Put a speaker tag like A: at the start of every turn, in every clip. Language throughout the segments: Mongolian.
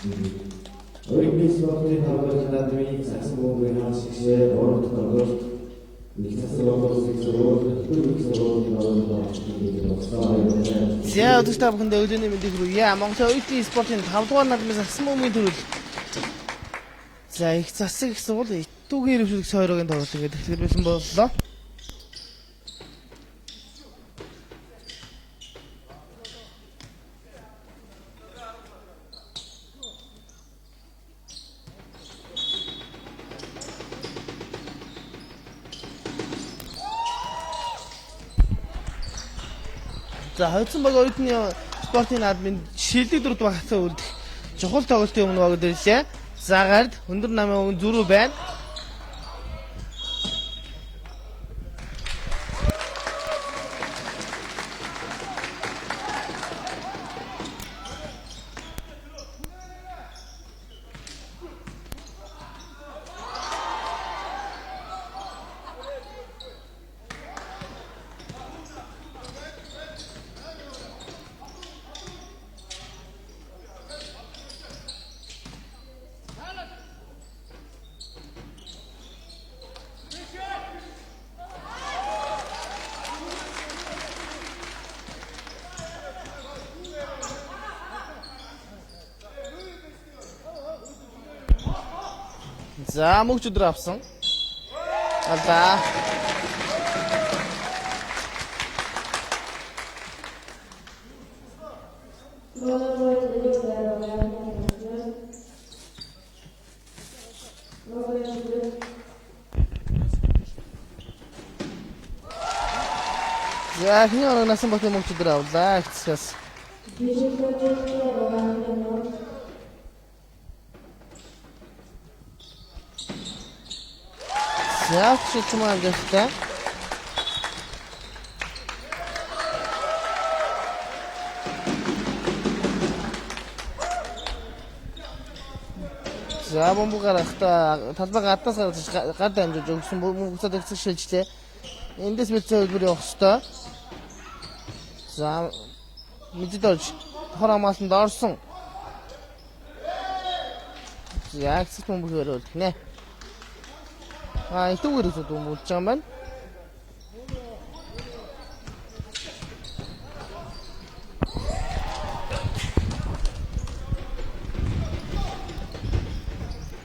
A: Олимпийн спортын хамгаалалт наадмын цасан бөмбөгийн хаан шигшээ 3 дахь октоберт их засаг улсын сургууль төлөв сургуулийн оронд орчуулсан болсон.
B: За өдөр та бүхэнд өглөөний мэндийг хүргье. Монголын Олимпийн спортын 5 дугаар наадмын цасан бөмбөгийн төрөл. За их засаг их сургууль Итүүгийн хөвшөлт сойрогийн тоглолт ингээд эхлүүлсэн боллоо. За хоёрсон баг оюутны спортын наадмын шилдэг дурд багцаа үлдэх чухал тоглолтын өмнө баг дэрлээ. За гард өндөр намын өгн зүрүү байна. За мөгч өдөр авсан. Алдаа. За хин орнасан бат мөгч өдөр авлаа. Хэцээс. За чимээ дэхтэй. За бомб гарахта талбай гаднаас гард амжиж өгсөн бүгсад ихсэг шилжлээ. Эндээс мэдээ хөлбөр явах хэвээр. За мэдээж хоромаасанд орсон. За ихсэг бомб хөрөөлт нэ. Итүүгээр үзээд өмүүлж байгаа юм байна.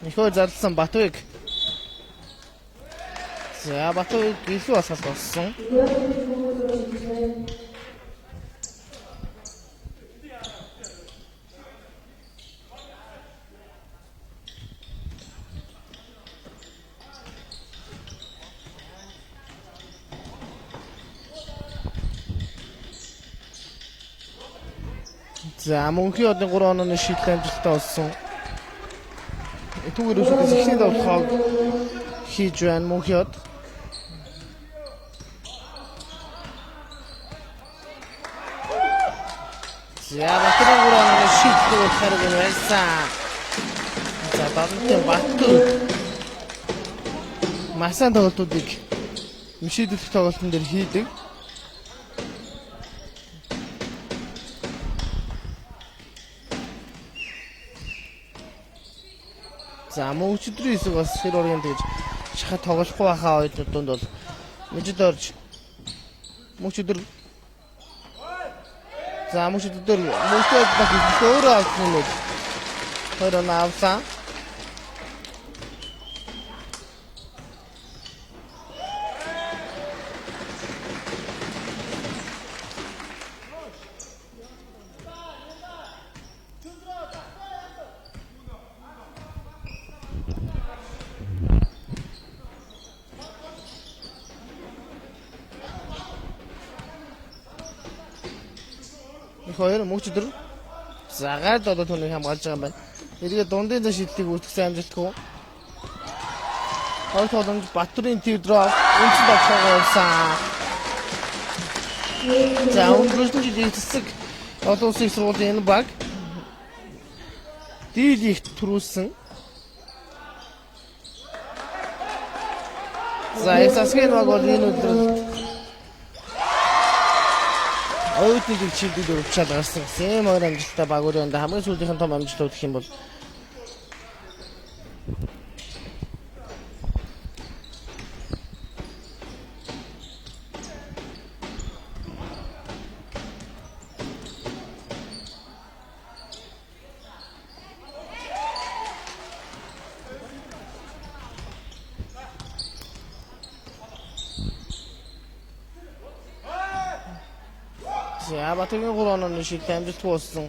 B: Ихөө зарласан Батбек. За Батбек илүү асуулт болсон. За мөнхийн одын 3 онооны шийдэл амжилттай болсон. Итүүгээр үсгээс ихний давтахыг хийж байна мөнхийн од. За батрын 3 онооны шийдэл хараг байсан. За баатар Батбек масан тоглолтуудыг шийдэх тоглолтын дээр хийдэг. За мөнч өдрийн хэсэг бас хэр орон гэж шахаад тоглохгүй байхаа оюутнууд бол мэдэд орж мөнч өдөр за мөнч өдөр мөнчөд баг өөрөө авсан юм уу? Өөрөө наавсан. Хоёр мөнч өдөр загаад одоо түүнийг хамгаалж байгаа юм байна. Эргээд дундын зам шийдлийг үүсгэсэн амжилтгүй. Хоёр тогломж Батбарын Тивдров үнцэн тогтоогоо явсан. За өнгөрсөн жилийн хэсэг олон улсын сургуулийн энэ баг дийлийх төрүүлсэн. За эсасгийн баг бол энэ өдөр оюутнуудыг чиглэлээр өвчээд гарсан гэсэн юм өөр амжилттай багуурын хамгийн сүүлийнх нь том амжилт өгөх юм бол за Батэргийн 3 онооны шилдэг амжилтгүй болсон.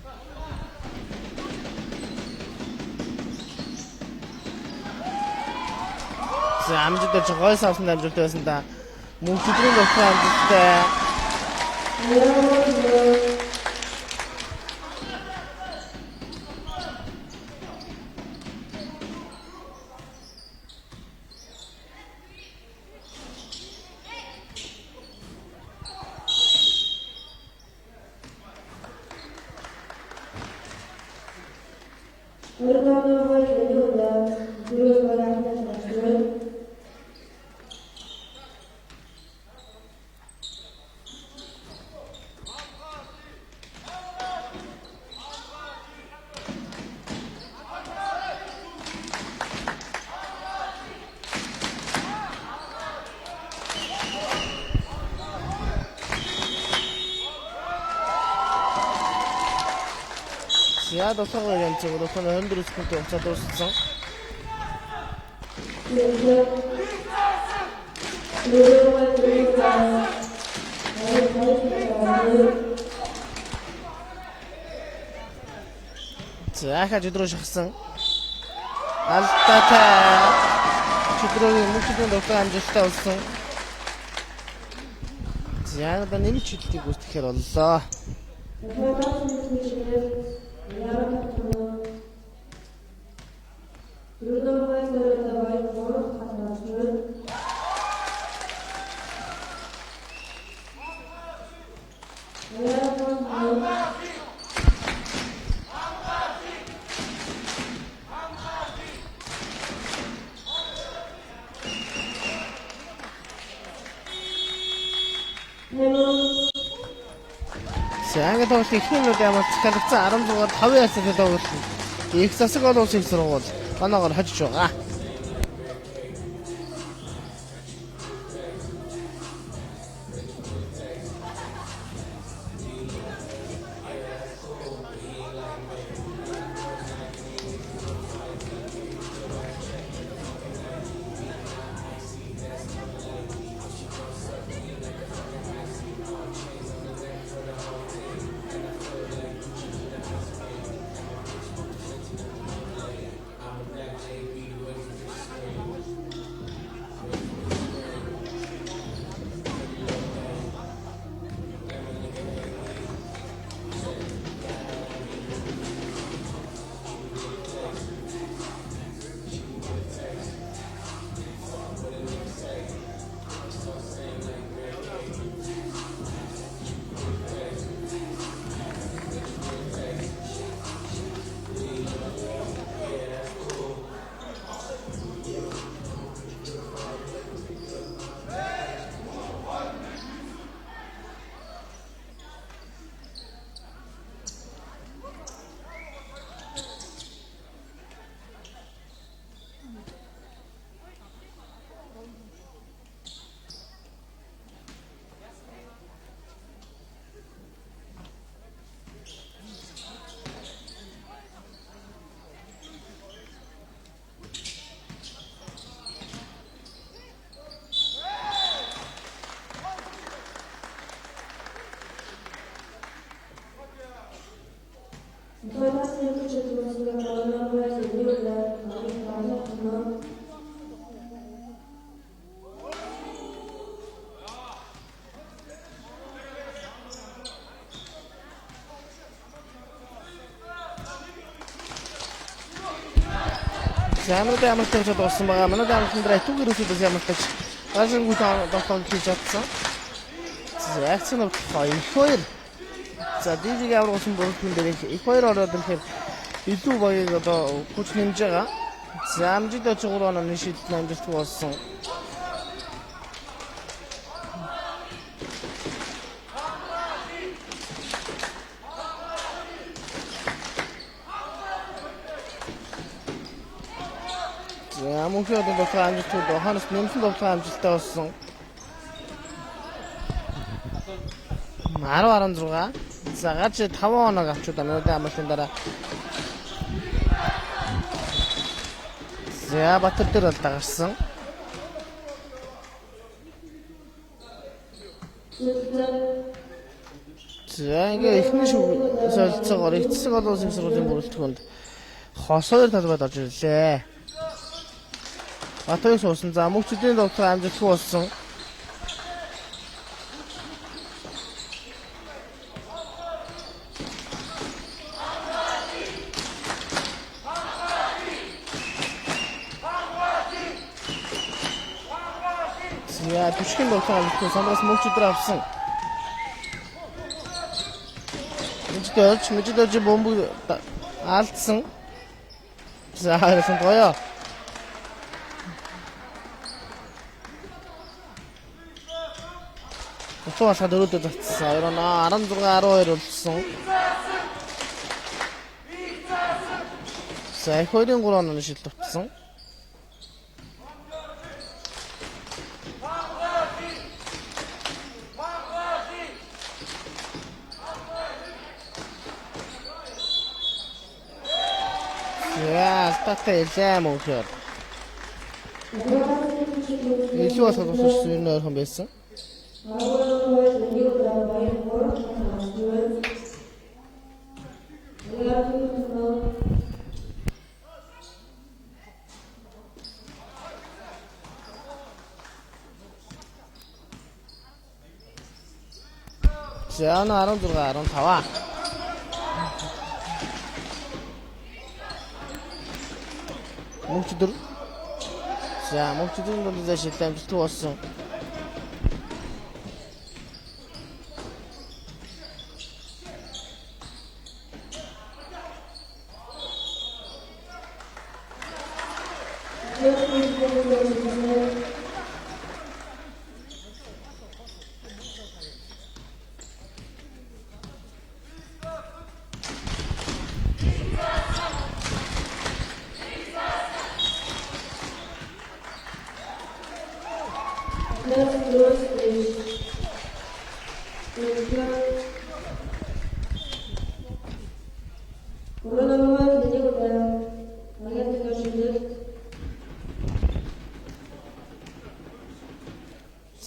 B: За амжилт өгч гой савсан амжилт байсан да. Мөн тэдний доктор амжилттай. За доторгоо янз бүр доторгоо 24 секунд хугацаа дууссан. За хажуудруу шахсан. Алтатай чидруугийн мөчөдөн доктор амжилттай болсон. За одоо нэмж чиглэлийг үүсгэхээр боллоо. За ингээд тоглолт ихний минут ямар цалгцсан 16-аар 5 ястай тоглолт. Их засаг олон улсын сургууль оноогоор хожиж байгаа. Замрад ямар ч төвчд болсон байгаа. Манай амтнд ратуг ирүүлсэн ямар ч гашингуй тоглолт хийж чадсан. За акцент хоёр. За дижиг ямар болсон бүрэлдэхүүн дээр их хоёр ороод ирэхээр илүү баяг одоо хүч нэмж байгаа. За амжилт оч 3 онооны шийдэл амжилтгүй болсон. За мөнхийн одын тоглох амжилтууд ханаас нэмсэн тоглох амжилттай болсон. 10-16. За гаж 5 хоног авчудаа минутын амралтын дараа. За Батар дээр бол дагарсан. За ингээ ихний солилцоогоор эцэг олон улсын сургуулийн бүрэлдэхүүнд хос 2 талбайд орж ирлээ. Батарыг суусан. За мөнхчүүдийн тоглох амжилтгүй болсон. За түшгийн тоглох амжилтгүй самраас мөнхчүүдээр авсан. Мэдээж бомбыг алдсан. За харсан гоёо. Тусаа дөрөвдөд татсан. 16-12 болсон. За их 2-3 оноо шил тутсан. За таттай илээ мөнхөр. Илүү бас тусах юм ойрхон байсан. За 16-15. Мөнхчдөр. За мөнхчдийн бол зашил амжилттай болсон.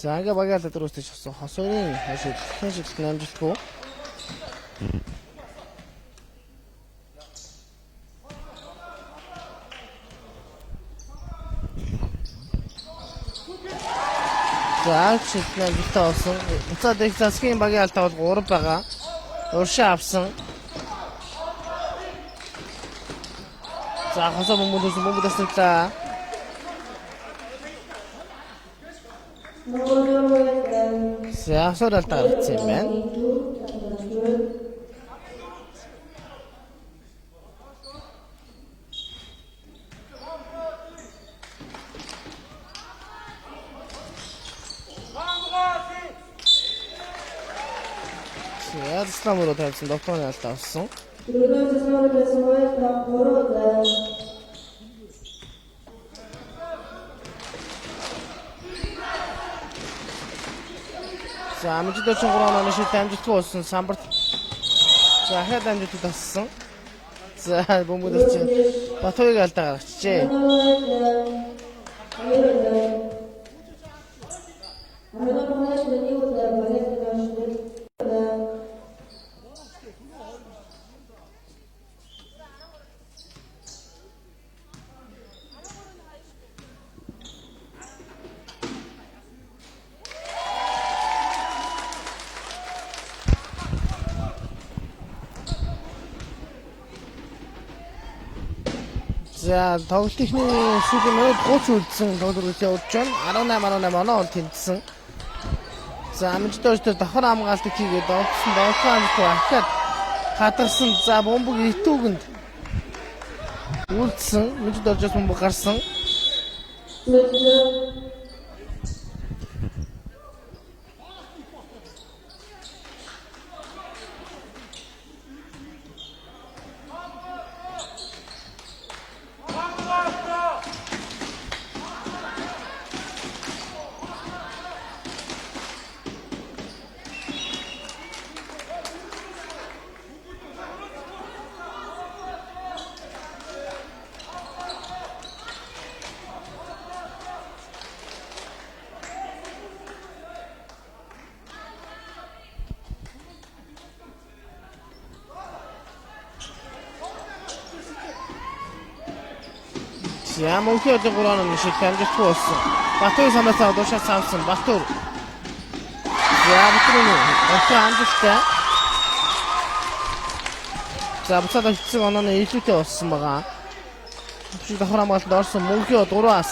B: За ингээ багаалаа дөрөвсөж авсан. Хос 2-ын хашиг амжилтгүй. За чиглэн амжилттай болсон. Уцаад их засгийн багийн алдаа бол 3 байгаа. Уршаа авсан. За хосоо бомбудаас нэглээ. За асуурал таарсан юм байна. За сламруу тавьсан доктор алдаа авсан. За амжилттай 3 онооны шийд амжилтгүй болсон самбарт. За хэд амжилттай тассан. За бомбудаас чи Батуйг алдаа гаргачихжээ. За тоглолтын сүүлийн минут 30 үлдсэн тоглолтын явж байна. 18 оноо бол тэмцсэн. За амжилттай өчтөр давхар хамгаалтыг хийгээд огцсон давхар амжилтгүй ахад хатарсан. За бомбог итүүгэнд үлдсэн. Амжилт орж бомбог гарсан. За мөнхий одоо 3-ны шиг амжилт болсон. Батөр самсаа дуушаа самсан. Батөр. За Батөр амжилттай. За буцаад очсон онооны илүүтэй болсон байгаа. Чи давхар хамгаалалт орсон мөнхий 3-аас.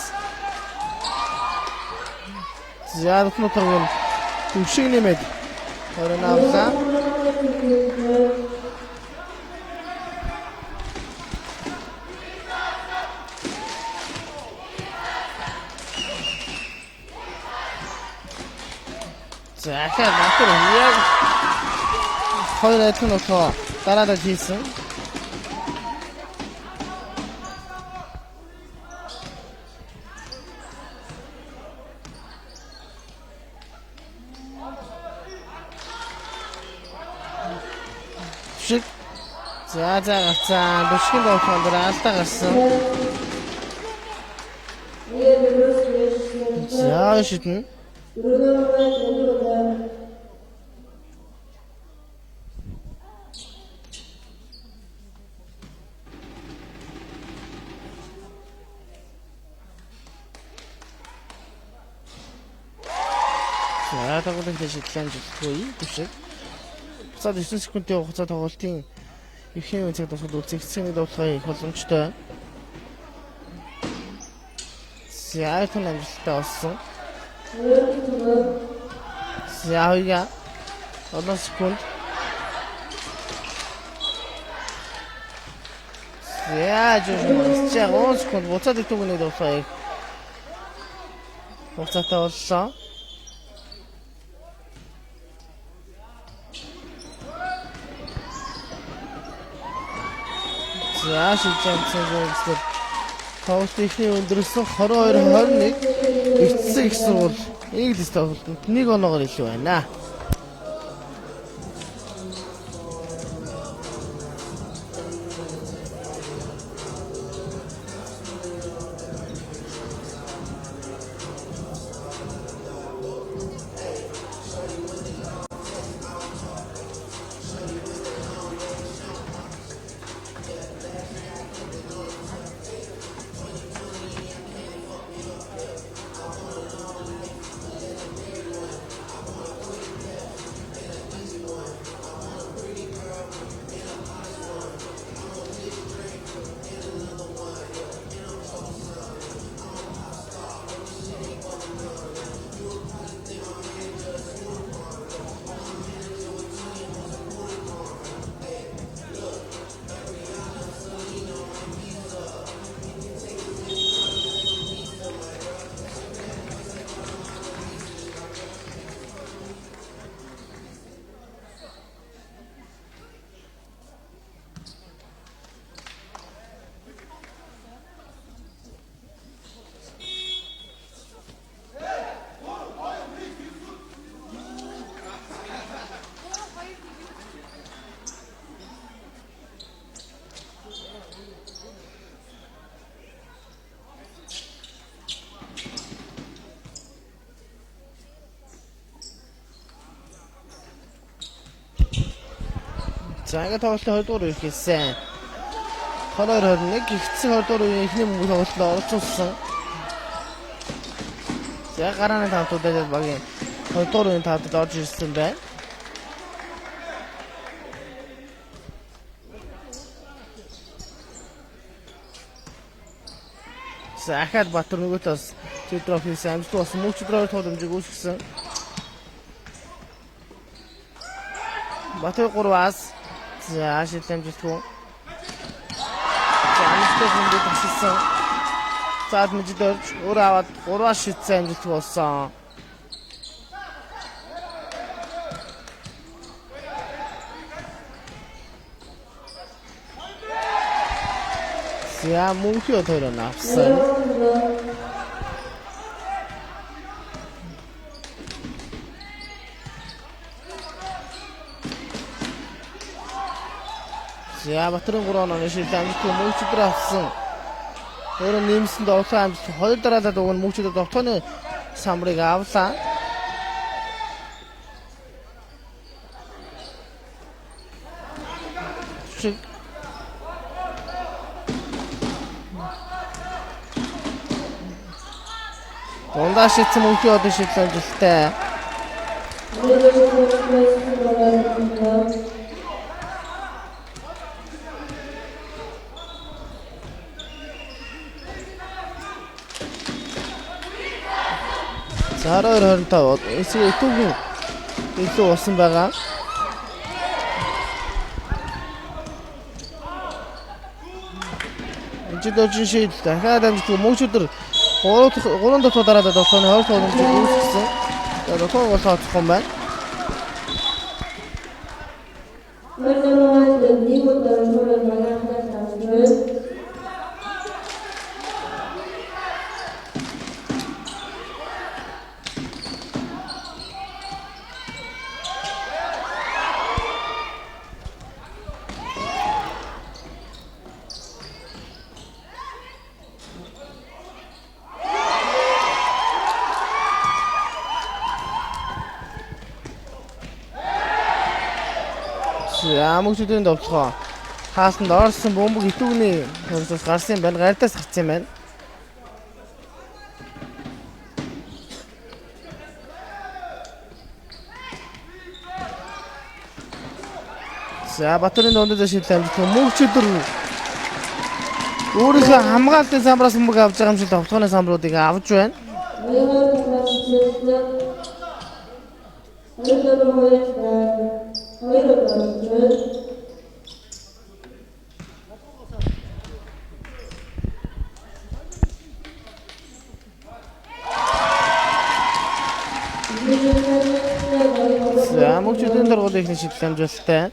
B: За өснөтөргөн төвшиг нэмээд орон авлаа. За ахаа Батөр яг хоёр адилхан нөхөө дараалал хийсэн. Шиг за гацаа бушгийн доохонд алдаа гарсан. За шитэн. За тагуулын шидлэн зүтгэе түшиг. Буцаад 9 секундын хугацаа тоглолтын эвхийн үеийг тусгал үзэгдсэний дуудлага их боломжтой. За тун амжилттай болсон. За яа. 1 секунд. За жоо 1 секунд буцаад итгүүний дуудлага хугацаатай болсон. За шилжүүлсэн зүйлсээр тоглолтын өндөрсөн 22-21 эцсийн их сургууль English тоглолтод 1 оноогоор илүү байна. За ингээд тоглолтын 2 дугаар үеийг хийсэн. 22-21 гихцэн 2 дугаар үеийн эхний мөнгө тоглолтод оролцуулсан. За гарааны тавтуудад багийн 2 дугаар үеийн тавтад орж ирсэн байна. За ахад Батөр нөгөөтөөс Тэдров хийсэн амжилт болсон мөнх Тэдров тууламжийг үүсгэсэн. Батөр 3-аас за шилэмжлэхүү. За амжилттай хүндэд тасалсан. Цаад мэждэрж өөр аваад 3-аас шидсэн амжилт болсон. За мөнхий өдөр навсан. За Батрын 3 онооны шилдэг амжилт мөнхчд авсан. Өөрөө нэмсэн довтлоо амжилт 2 дараалал өгөн мөнхчд довтлооны самрыг авлаа. Дундаа шийдсэн мөнхий одоо шийдсэн амжилттай. За 22-25 эсрэг итүүгийн илүү усан байгаа. Эцэдожин шийд дахиад амжилтгүй мөнхчөдөр 3 дахь удараад тоглооны 20 дахь удамжийг үүсгэсэн. За дотор гол тооцох юм байна. Мөнхчөдрийн довтлогоо хаалтанд орсон бөмбөг итүүгний хөрсөс гарсан юм байна. Гардаас гарсан юм байна. За Батөрийн дундад шийдэл амжилттай мөнхчөдөр өөрийнхөө хамгаалтын самбраас бөмбөг авч байгаа юм шиг довтлооны самбаруудыг авч байна. За мөнхчөдрийн дургуул ихний шийдэл амжилттай.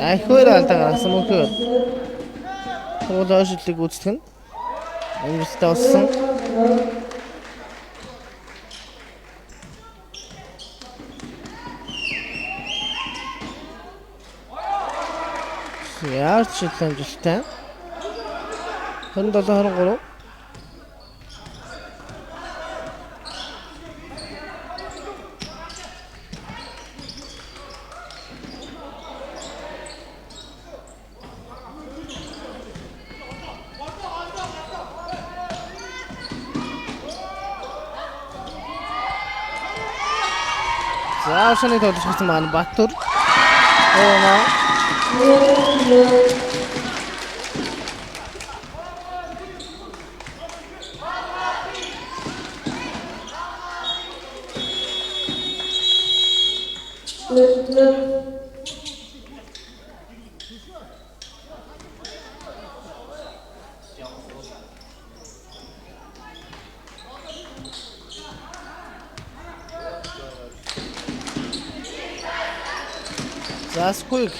B: Ахиур алдаа гаргасан мөнхөө. Тэгвэл ойшлыг гүйцэтгэх нь амжилттай болсон. Яарч шийдэл амжилттай. 27-23. За шаны тоглолцсон маань Батүр. За сквик.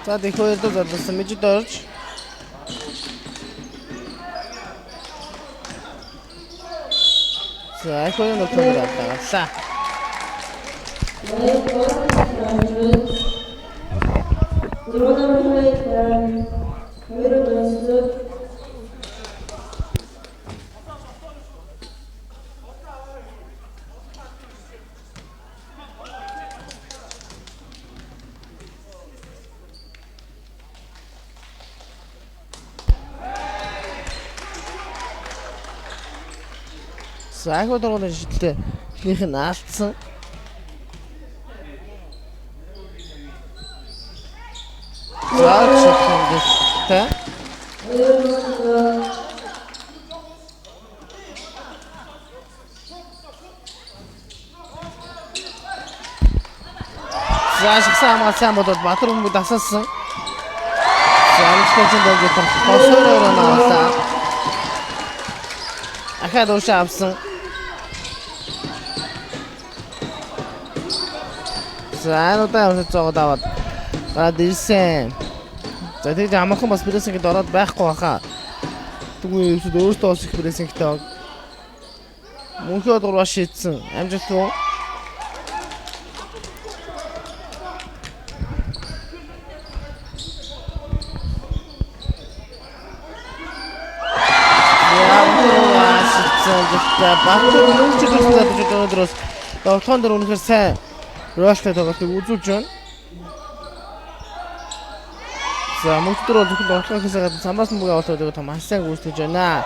B: За дэхөөдөө залсан мэжид орж. За ахиуны нөхөр авлаа. За ахиуны дөрөвний шийдэлтэй ихнийх нь алдсан. За шийдэлтэй. За шигсэн хамгаалсан бол Батөр бөмбөг дасалсан. За амжилттай бомбыг тосоор авлаа. Ахад уушаа авсан. За одоо явж байгаа даваад. Гараад ирсэн. За тэгээд амархан бас прессинг ороод байхгүй баха. Тэгвэл өөртөө бас их прессингтэй. Мөнхөө дураа шийдсэн. Амжилтгүй. Баатар өнөөдөр ч өнөөдрөөс тоглоом дээр үнэхээр сайн ролтой тоглолтыг үзүүлж байна. За мөнхдөр бол зөвхөн тоглохоос гадна самбаас мөнгө авалтыг маш сайн гүйцэтгэж байна.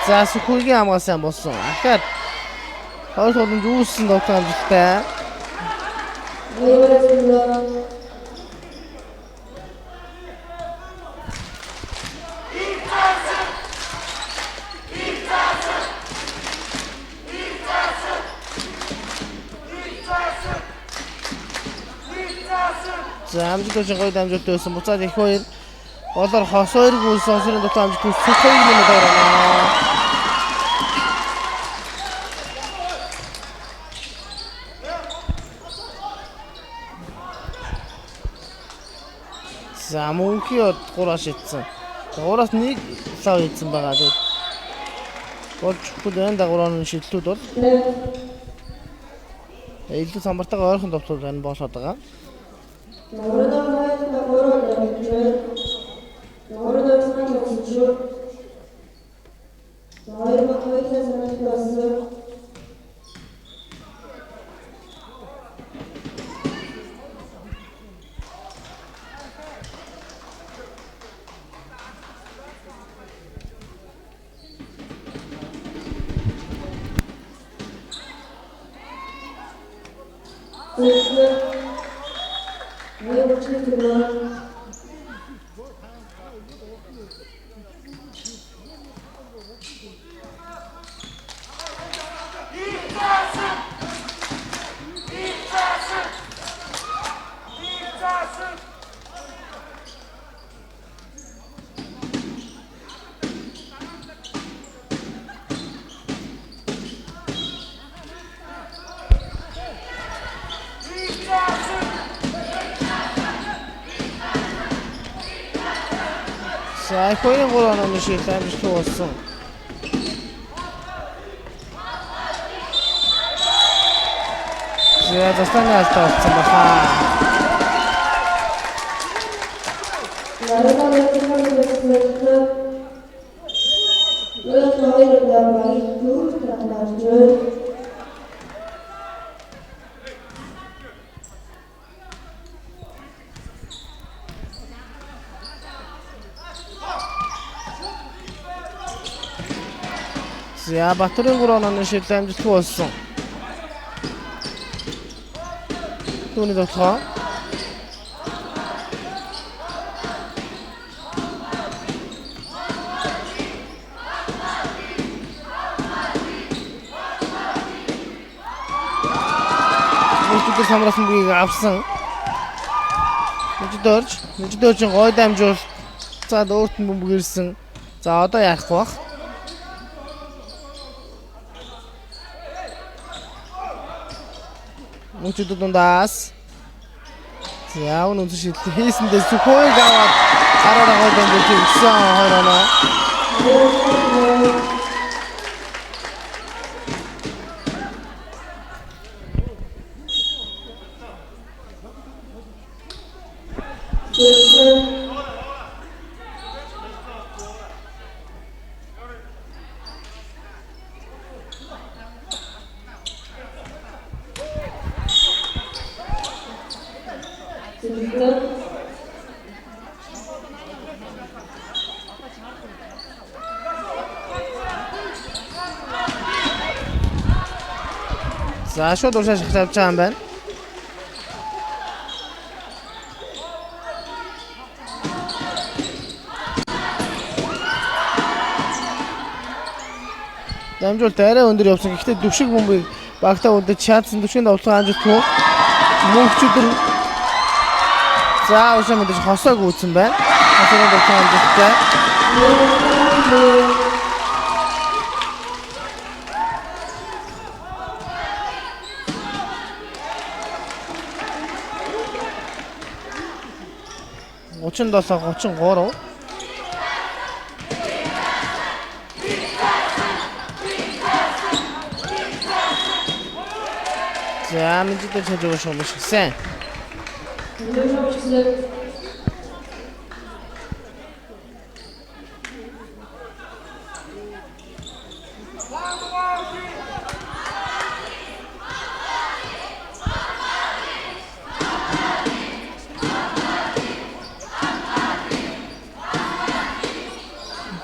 B: За Сүхүргийн хамгаа сайн болсон. Ахаад хоёр тоглоомд үүссэн тоглоом амжилттай. За амжилт гоё амжилт өгсөн. Буцаад их хоёр болоор хос хоёр гүйсэн онцлог дотор амжилт өгсөн. Хоёр минут орно. За мөнхий гураа шидсэн. Гураас нэг лав хийсэн байгаа. Тэгээд болж хөл энэ дагуурын шидлүүд бол илүү самбартайгаа ойрхон товтлол байна болоод байгаа. За хоёрын гурван оны шийдэл амжилттай болсон. За застаны алдаа болсон баха. За Батөрийн 3 онооны шийдэл амжилттай болсон. Түүний тоглоо. Мөнхий самраас мөнгөийг авсан. Мөнхий гой дамжуул. За өөрт нь бөмбөг ирсэн. За одоо яах вэ? Мөнхий дундаас. За өнөө шийдэл хийсэндээ Сүхөйг аваад хараараа гой дамжуул хийсэн хоороо. За шууд уушаа шахлавч байгаа юм байна. Дамжуулт арай өндөр явсан. Гэхдээ дэвшиг бомбыг багтаа үлдэж чадсан дэвшгийн давталгаа амжилтгүй. Мөнхчүүдэр за уушаа мэдээж хосоог үүсэн байна. Хосоогийн давталгаа амжилттай. 37, 33. За мэдээд хажуугаш юм шигсэн.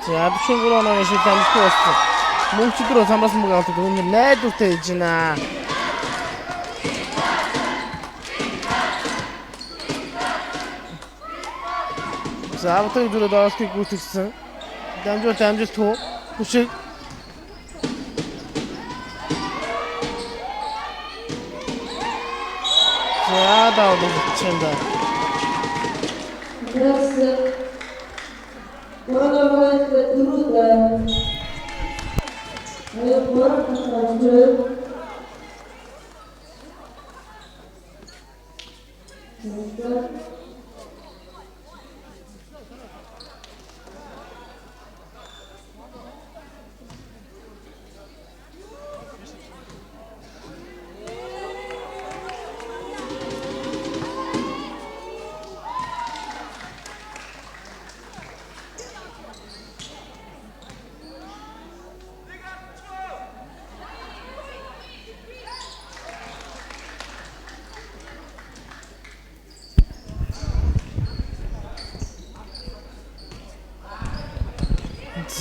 B: За бишин гурван шил амжилттай болсон. Мөнчөдөр самраас мөнгө авдаг өнөр найдвартай хийж байна. За авто дөрөв дооскийг гүйцэтгсэн. Дамжуулж амжилт хөө. Хүшиг. За даваа чимда.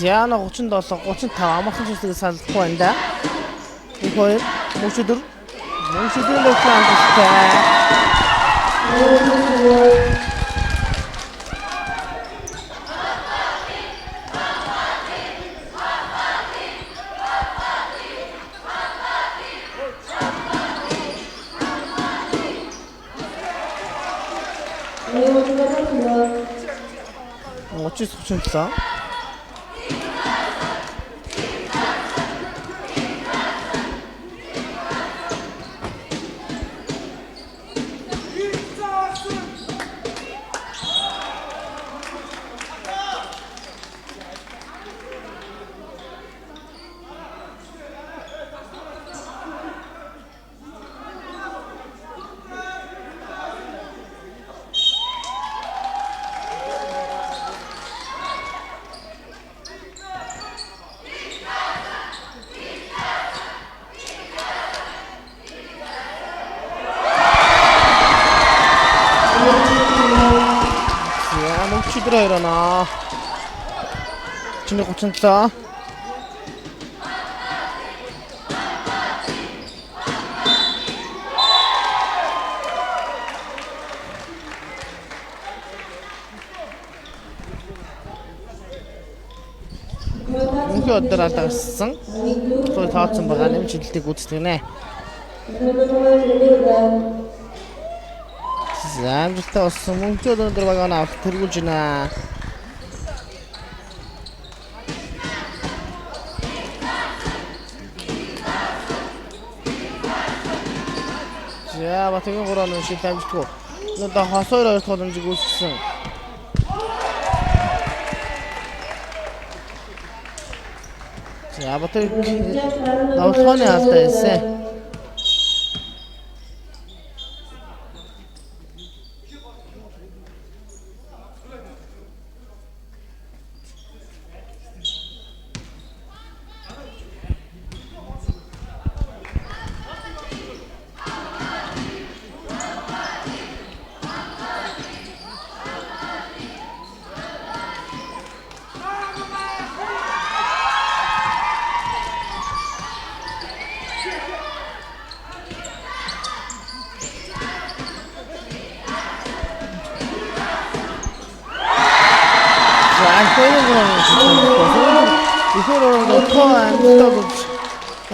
B: Зяна 37, 35 амархан зүйлсийг салахгүй байна да. Их хоёр мөчөдөр л амжилттай. Очиж суучихсан. Чидраа ирана. Чиний 37. Мөнхий өдөр алдарсан. Той таацсан байгаа нэм чиглэлийг гүйцэтгэнэ. Замжтай болсон мөнхий өдөр байгаа нь авах тэргүүлж байна. За батгийн 3 шил амжилтгүй. Надад хасаар 2 боломжийг үүсгэсэн. За батгийн давлгааны алдаа хийсэн.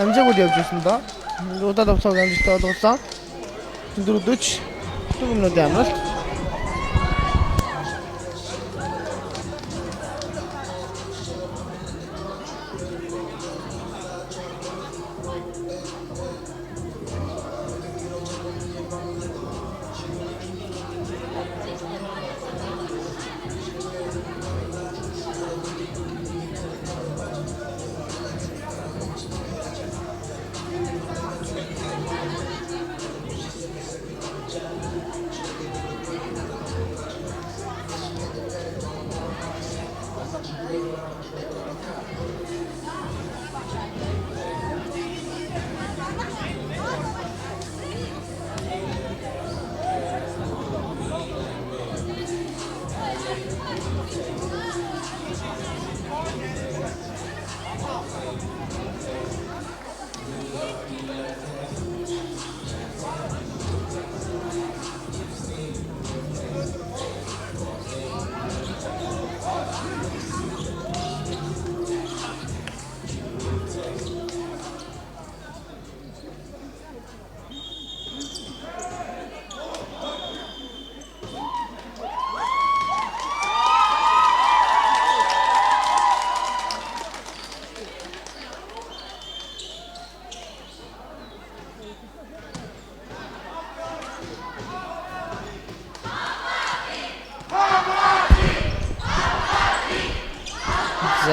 B: амжаагүй явж ирсэн да. Удаад авсаг амжилттай болгосон. 440 минутын амралт.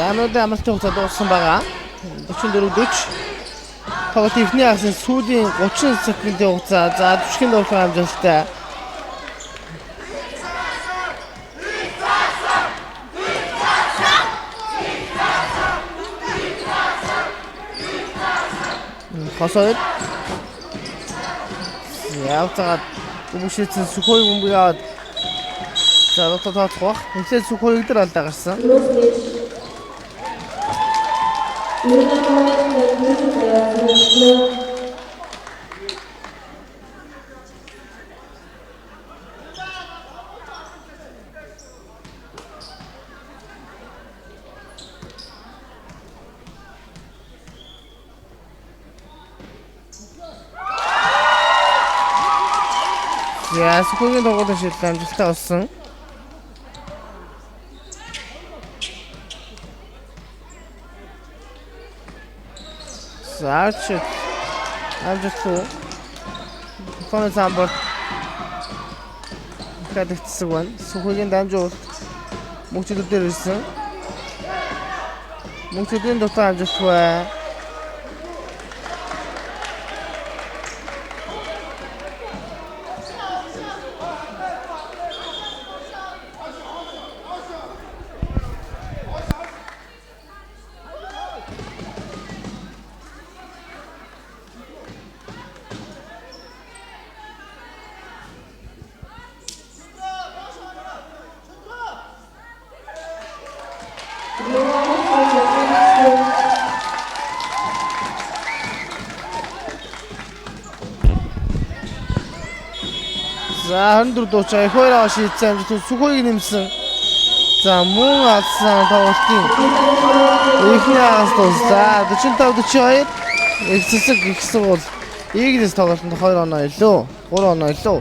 B: Амрууд амар төвчд дууссан байгаа. 44-40. Тоглолт ихний хагасны сүүлийн 30 секундын хугацаа. За 40-ийн дөрвөн амжилттай. Хосоод явцаад өмшөөсөн Сухой бомбыг аваад за дотоодох. Эхлээд Сухой дээр алдаа гарсан. Яс хүүгийн тоглолт шийдэл амжилттай болсон. Саач амжилттай. Фон самбар. Хадагцсан гэн. Хүүгийн дамжуул. Мөчөд дээр ирсэн. Мөчөдийн дотор амжилттай. За 24 дуучаа ихээрээ шийдсэн амжилт Сухойг нэмсэн. За мөн алсан тоглолтын ихний хагас дуслаа. 45-42 эцэсэг ихсэн бол Игнес тоглолтод 2 оноо илүү, 3 оноо илүү.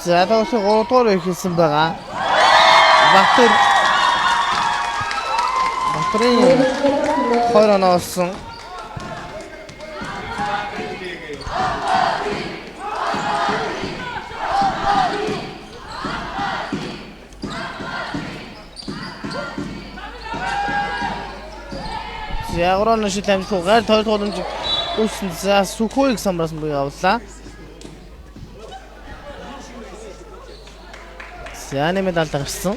B: За тавш 3 дугаар ихсэн байгаа. Батрын 2 оноо олсон. За уран шил амжилтгүйгээр 2 тогломжийг үүссэн. За Сүхөөийг самраас буюу авлаа. За нэмэлт гарсан.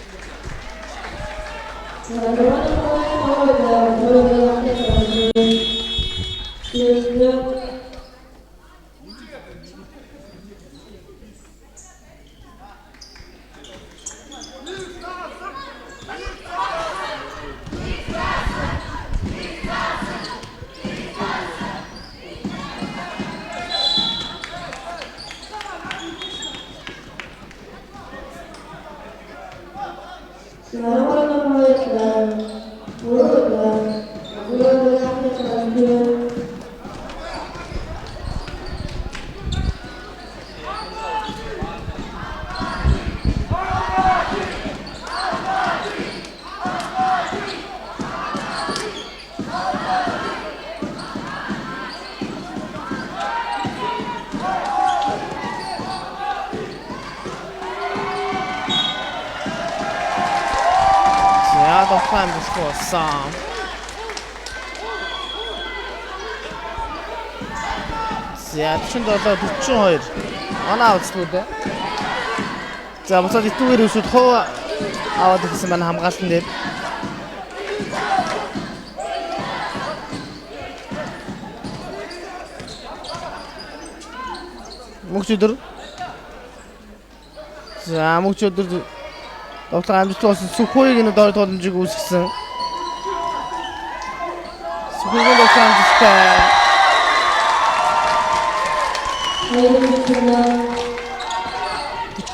B: За тохиом боссон. За 47-42. Оноо авцлуудаа. За буцаад итүүгээр өсөд хоо аваад ирсэн маань хамгаалтан дээр. Мөгчөдөр. За мөгчөдөр тоглох амжилттай болсон Сүхөөийг энэ доор тогломжийг үүсгэсэн. Сүхөөгийн тоглох амжилттай.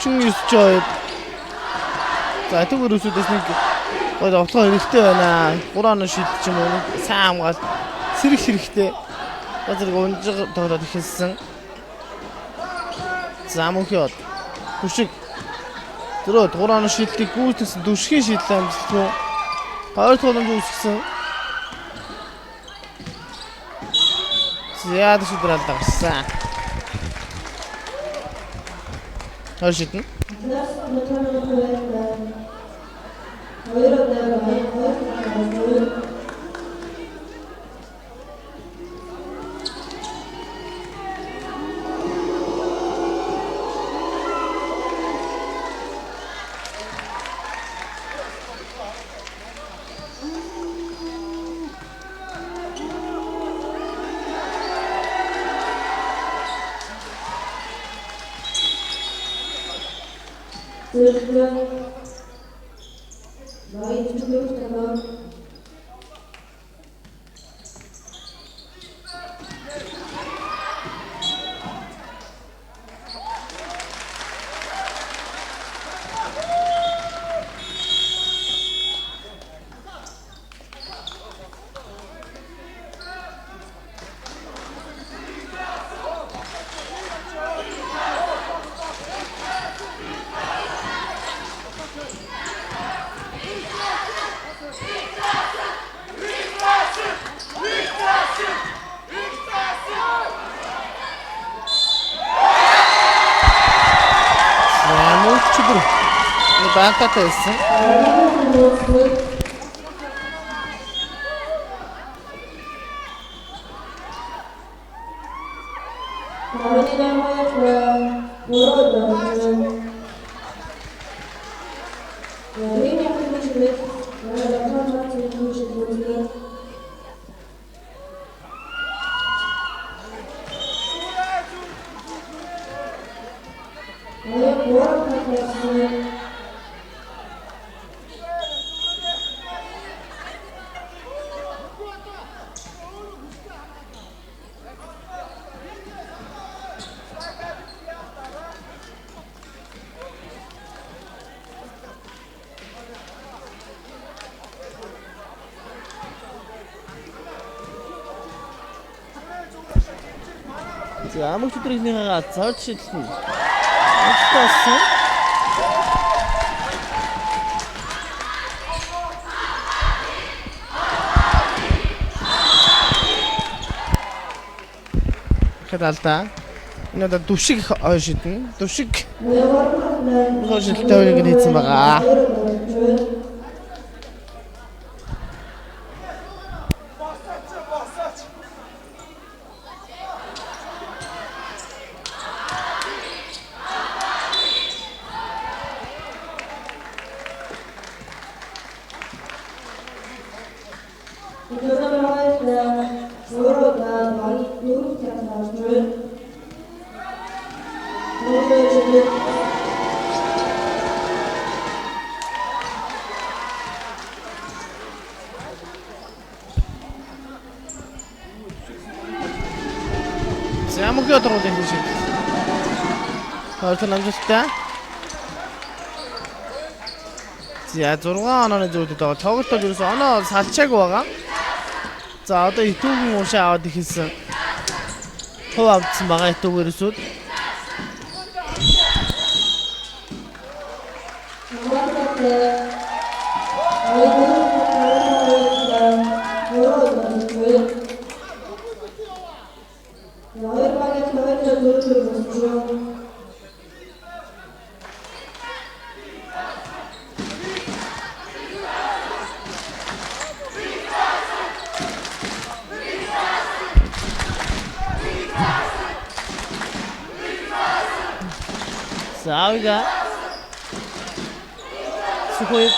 B: 49-2. За тэгвэл өсөдөөс нэг гол тоглох хэрэгтэй байна. 3 оноо шилж юм уу? Сайн хамгаал. Сэрэх хэрэгтэй. Газар гонжиг тоглоод ихэлсэн. За мөнхөд. Хүшиг. Зөрөө 3 оноо шилдэг гүйцэтгэсэн дүшгийн шийдлээ амжилтгүй. 2 тогломж үүсгэсэн. Зяад шийдэл гарсан. Хашигт. Баататай байсан. За амгчдрийн цааш шилжсэн. Авчихсан. Хадалта. Энэ дүшиг шидэн. Дүшиг. Хошилтэй үнийг хийсэн байгаа.
C: 이전에 서로가 많이 노력해 나가면
B: Siamo qui otro de così. Ortadan çıktı. За 6 онооны зүйд одоо тоглолтод ерөөсөө оноо салчаагүй байгаа. За одоо итүүгийн уушаа аваад ихсэн. Хов авцсан байгаа итүүг ерөөсөө. За уга сухой я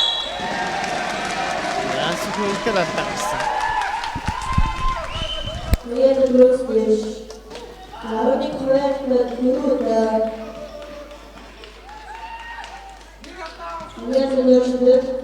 B: сухой тратагсан.
C: 우리의 그릇이 나른이 걸려있는 그릇에 우리의 그릇은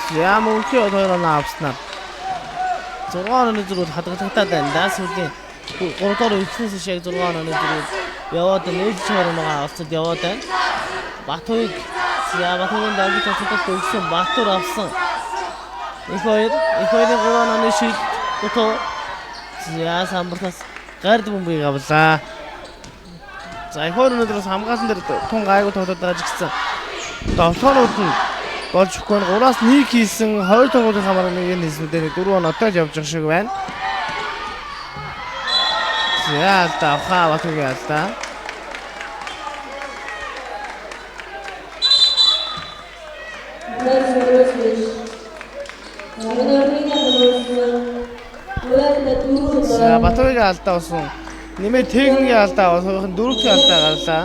B: Siamo qui otro на авснаа. 6 онооны зүрүүд хадгалагдаад байна. Даас үгүй 3 дахь ихнээс шиг 6 онооны зүрүүд яваад нээж чорноо авцад яваад байна. Батуйг Батуйгийн дамжиж тасалдаад өгсөн Батур авсан. Их хоёрын 3 онооны шиг готоо. Самбартаас гард бомбыг авлаа. За их хоёр өнөөдрөөс хамгаалсан дээр тун гайгүй тоглоод байгаа ч гэсэн тоглоомнууд нь болж өгөхгүй 3-аас 1 хийсэн 2 тоглолтын хамаар нэг нэсвэдээ 4 оноотой л явж байгаа шиг байна. За тавхаа Батуйг алдаа. За Батуйг алдаа болсон. Нэмээ техникийн алдаа болсон. Дөрөвдүгээр алдаа гарлаа.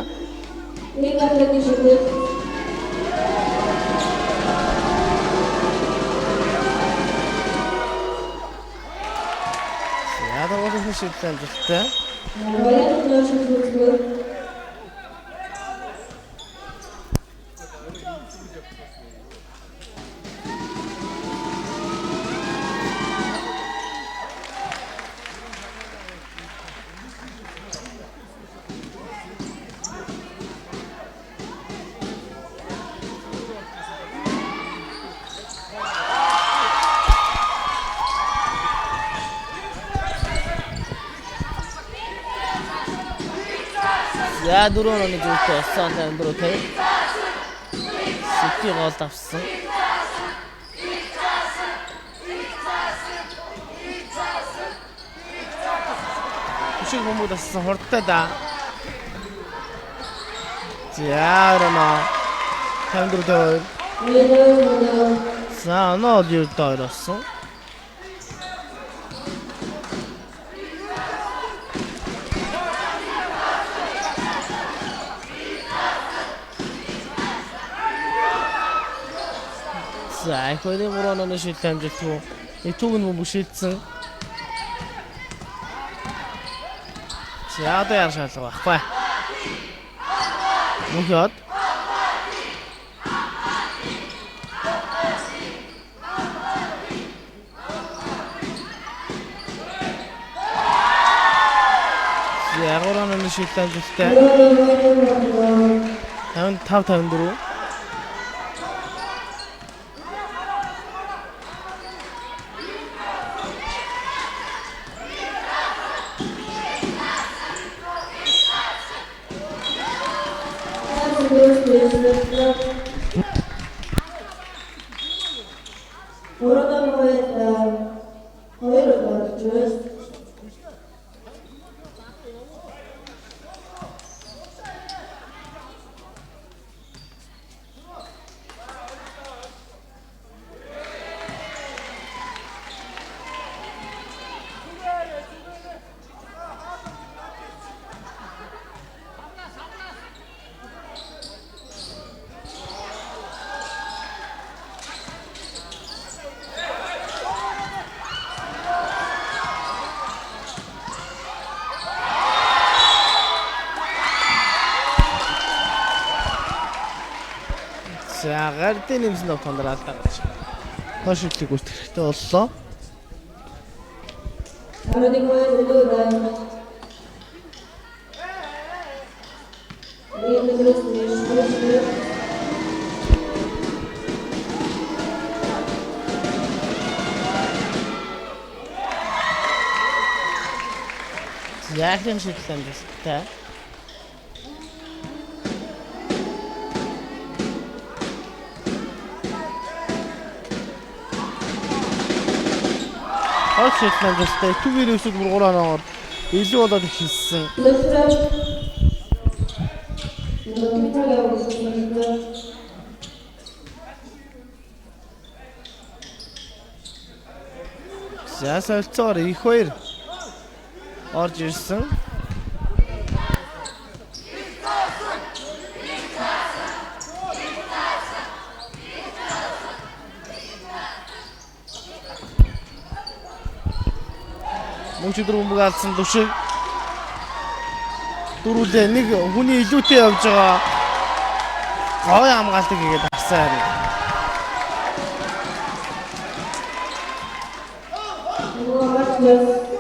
B: Яагаад шийдсэн бэ? За 4 онооны зүгтээ олсон амдруу тэ. Сити гол авсан. Шиг хүмүүс ассан хурдтай да. За орно. Амдруу тэ. За оноо юу тоорсон. За их хоёрын 3 онооны шилдэг амжилтгүй. Итүүг нь бөмбөг шилдсэн. За одоо яар шалгаа байхгүй. Мөхөд. За 3 онооны шилдэг амжилттай. 554.
C: Dördüncü değiştirmek. Orada muhayyetler. Hayır ödülmüş.
B: За гардын нэмсэн тогтоомдор алдаа гарч. Хошиглыг үүсгэх хэрэгтэй боллоо.
C: Арваны muhayyetler. Дördüncü değiştirmek.
B: Яахын шийдлэн дэстэй. Шийдлэн дэстэй. Түгээр өсөд бүр 3 оноогоор илүү болоод ихэлсэн.
C: Lütfen. Doküman yapmışsınız.
B: За солилцоор их хоёр орж ирсэн. Мөнч дөрвөн алдсан түшиг. Дөрвөлээ нэг хүний илүүтэй явж байгаа. Гой хамгаалдаг хийгээд авсан.
C: Muhayyetler.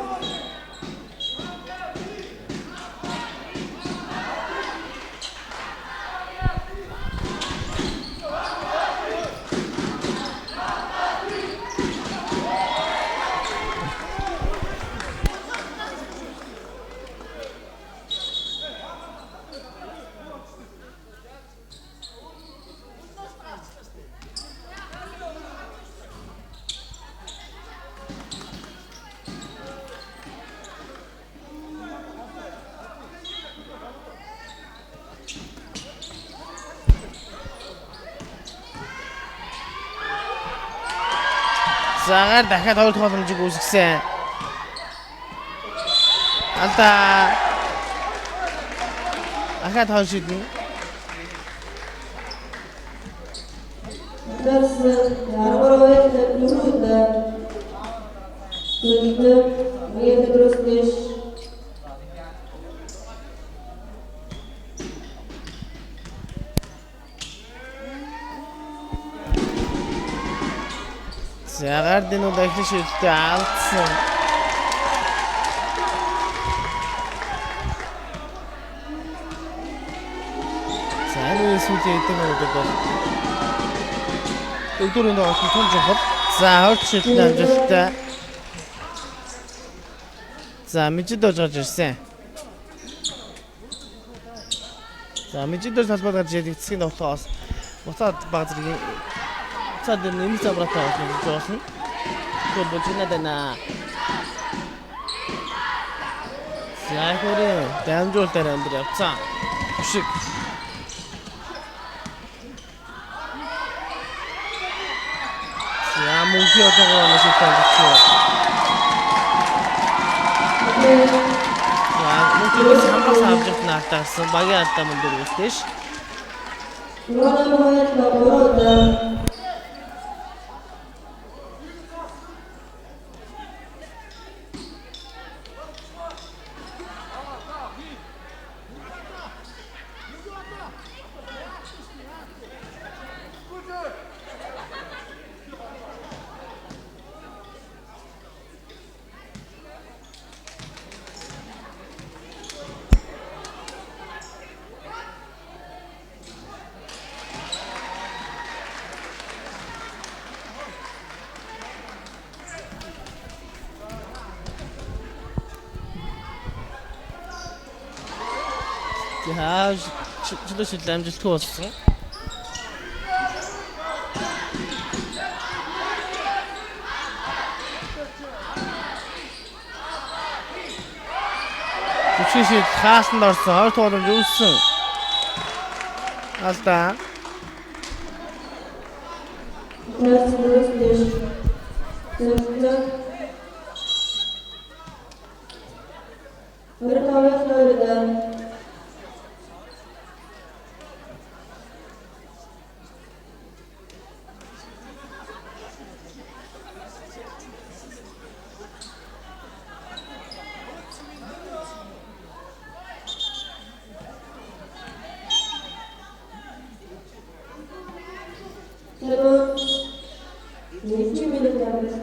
B: Загаар дахиад хоёр дахь боломжийг үүсгэсэн. Алдаа. Дахиад хоёр шийднэ.
C: Дальше. Арваны muhayyetler. Dördüncü. Muhayyetler.
B: Загаар дэнүү дахин шийдэлтэй алдсан. За энэ сүүлийн эдэн өнөдөө бол өдөрөнд орсон том жохол. За хорт шийдэлтэй амжилттай. За мижид дож гарч ирсэн. За мижид дож талбайд гарч ирээд эцсийн тоглохоос буцаад баг зэргийн цаад нэмэлт забратаа болж байна. Гол бочина дана. Сайхорын дамжуултаар өндөр явцсан. Хүшиг. За мөнхий одоогоор нэшилтэн болчихсон. За мөнхийс хамгаас авч явах наалтаагсан багийн алдаа мөндөр үүстэйш.
C: Orada muhayyetler. Orada.
B: Ya juda shidlamji olsun. Üçüncü xasındarsa har to'g'rimga o'tsin. Asta.
C: Ikkinchisi durust ish. To'rtinchi. Bir tavlat hovlida. Tamam. Neçe minutlarımız?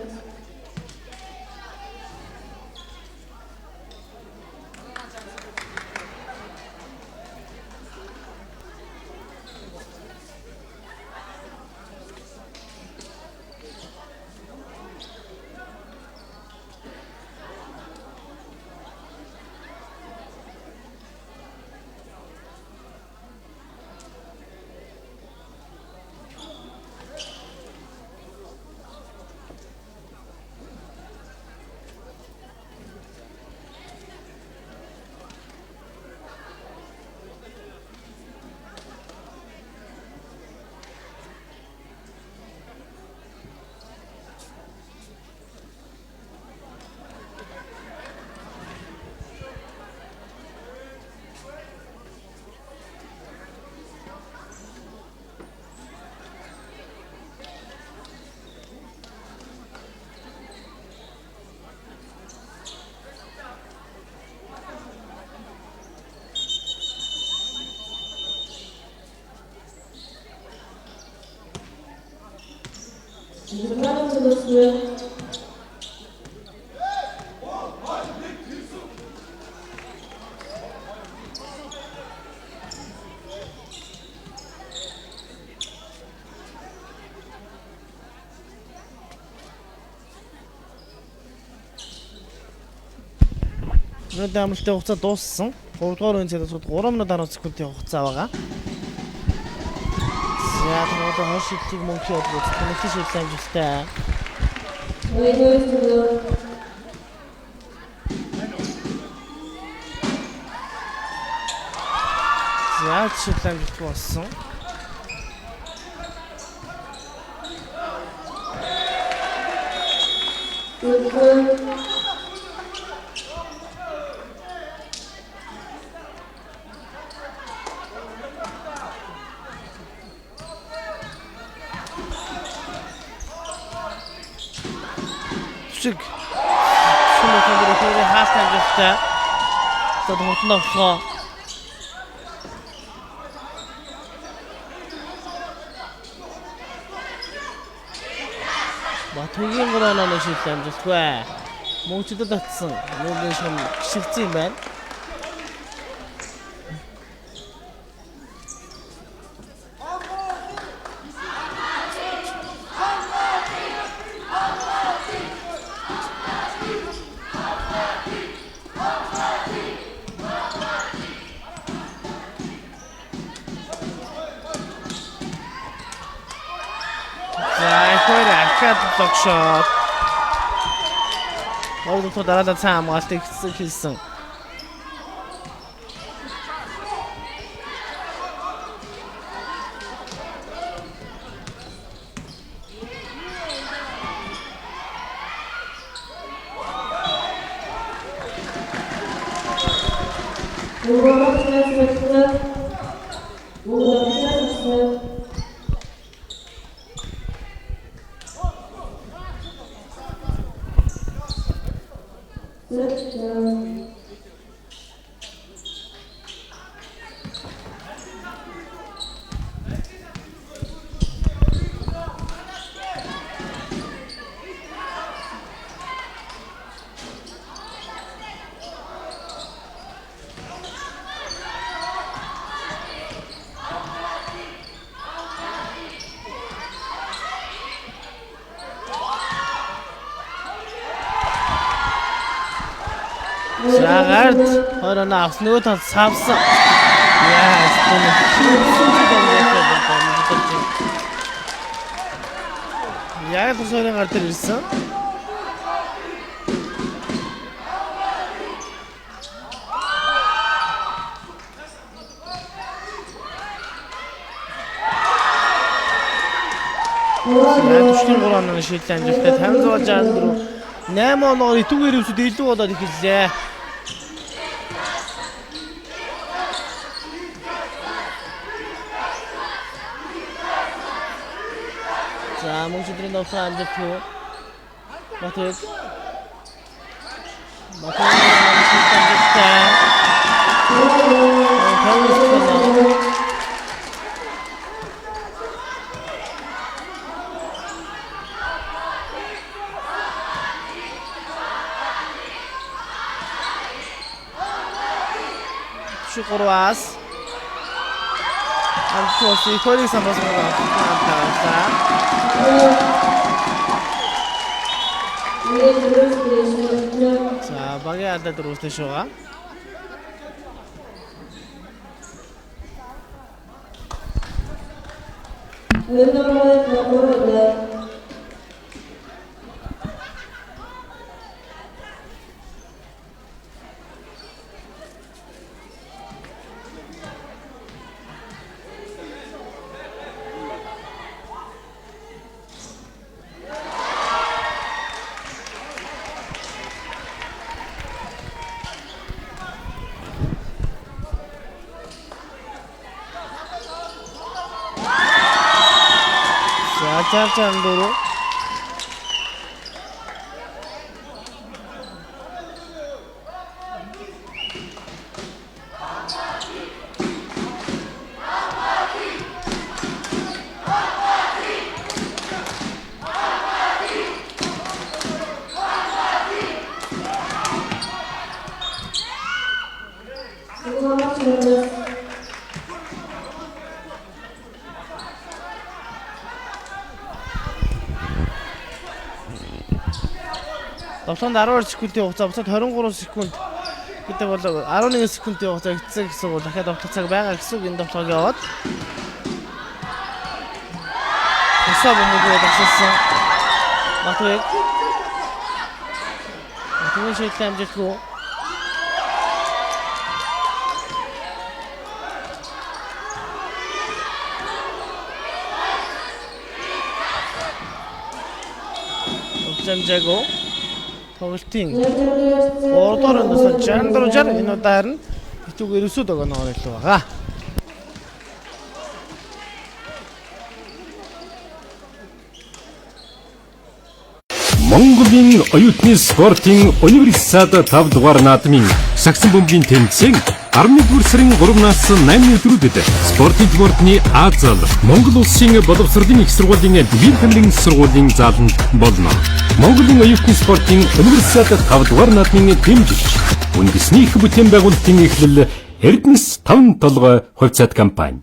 C: Zıplar mısınız?
B: Minutlar müşte hukuksal dostsun. Korkutor oyuncuda to'g'ri minutdan sekundga hukuksal vaga. Ziyatın orada her şey mümkün oldu. Nefis etsen cüste.
C: Oyunu özgürlüğü.
B: Ziyat etsen cüste olsun.
C: Özgür.
B: Küçük. Şunu kendine hastan cüste. Zaten ortunda fa. Batıyın qurallarını eşitlerim cüste. Moçuda datsın. Noldan şun kişikçiyim ben. Top shot. Orada to'dara da ta'minotda ikkisi kelsin.
C: Uygulamak sırasında. Uygulamak sırasında.
B: Şagart, hara nafsını öten sapsa. Яа, стон яг тусаараа гард ирсэн. Яг түшгийн 3 онооны шийдэл амжилттай 56-64 8 оноор итүүгээр өвсөд илүү болоод эхэллээ. За мөн өдрийн давтал амжилттай. Батэг. Шукурвас. Анхоси хөрийг самбасгаа таасан. За багийн алдаа дөрөвтэй шугаа. Чарчандуру Довтонд 12 секундын хугацаа буцаад 23 секунд гэдэг бол 11 секундын хугацаа игдсэн гэсэн бол дахиад довтлох цаг байгаа гэсэн үг энэ довтлогоо яваад. Усаа бомбыг тасалсан. Батвэг. Батвэг шийдэл амжилтгүй. Замжаго тоглолтын 3 дугаар өндөөс 64 энэ удаар нь итүүгээр өсөд байгаа ноор илүү байгаа.
D: Монголын оюутны спортын универсиад 5 дугаар наадмын сагсан бөмбөгийн тэмцээн 11-р сарын 3-наас 8-ны өдрүүдэд спортын төвөртний А зал Монгол улсын боловсролын их сургуулийн Вильхэмлэн сургуулийн зааланд болно. Монголын оюутны спортын универсиад 5 дугаар наадмын дэмжигч үндэсний их бүтээн байгуулалтын эхлэл Эрдэнэс 5 толгой хувьцаат компани.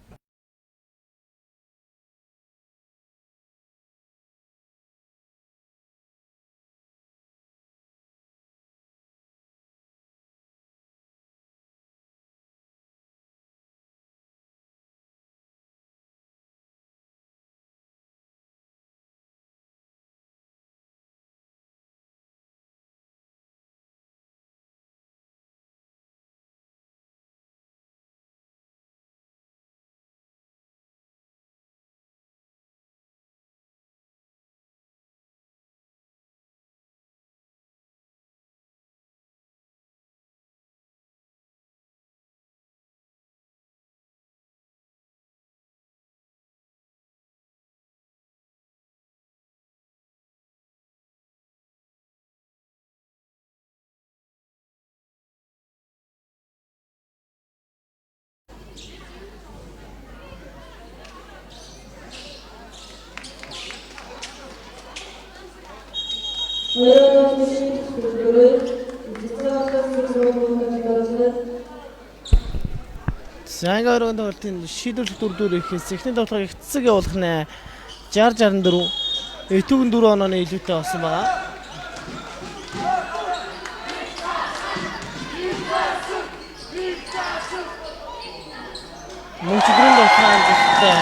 B: Сангаарын тоглолтын шийдвэрлэх дүрдүүр ихээс эхний тоглолтыг ихцэг явуулах нэ 60-64 этүүгэн 4 онооны илүүтэй болсон байгаа. Мөнчдрийн дотор амжилттай.